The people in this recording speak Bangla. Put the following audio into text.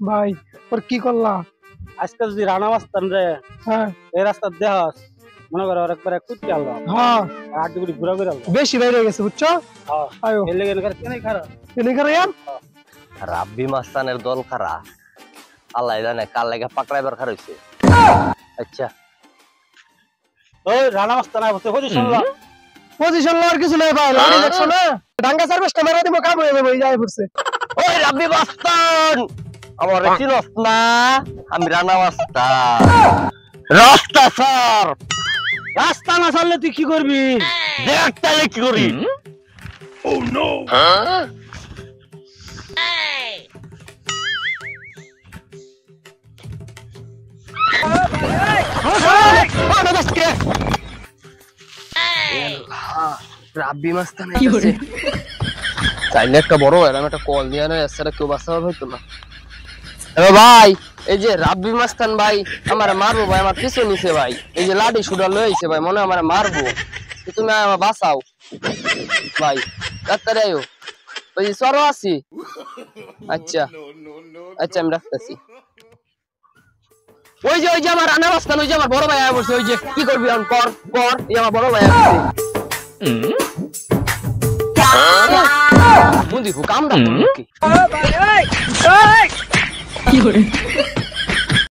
ভাই ওর কি করলা? আজকে যদি রানা মাস্তান রে হ্যাঁ এই রাস্তা দেখাস মনে করো আর একবার কুটতে আলো হ্যাঁ আট গুড়ি ঘুরা ঘুরা আলো বেশি বাইরে গেছে বুঝছো? হ্যাঁ আয়ো এলে গেলে কেন খারাপ এনে করে ইয়ার রাব্বি মাস্তানের দল খারা আল্লাহ জানে কাল লাগে পাকড়াইবার খার হইছে। আচ্ছা ওই রানা মাস্তান আয় বসে পজিশন লা পজিশন লওয়ার কিছু নাই ভাই, লাড়ি দেখছো না? ডাঙ্গা সার্ভিসটা মেরে দিব, কাম হয়ে যাবে, এই যায় পড়ছে। ওই রাব্বি মাস্তান আমার চিনস না? আমি রানা মাস্তান রাস্তা স্যার। রাস্তা না চললে তুই কি করবি? দেখ তাহলে কি করি। ও নো রাব্বি মাস্তান আইছে। চাইলে একটা বড় এরকম একটা কল দিয়ে না এছাড়া কেউ বাঁচা হবে হয়তো না। হ্যালো ভাই, এই যে রাব্বি মাস্তান ভাই আমার মারবো ভাই, আমার পিছু নিছে ভাই, এই যে লাঠি সুডা লয়ে আইছে ভাই, মনে হয় আমার মারবো, তুমি আমার বাঁচাও ভাই, ডাক্তারে আয়ো। ওই যে সরো আছি। আচ্ছা আচ্ছা আমি রাখতেছি। ওই যে আমার রানা মাস্তান, ওই যে আমার বড় ভাই আয় বসে, ওই যে কি করবি এখন কর কর, এই আমার বড় ভাই আসছে। মুদি কামড়া কি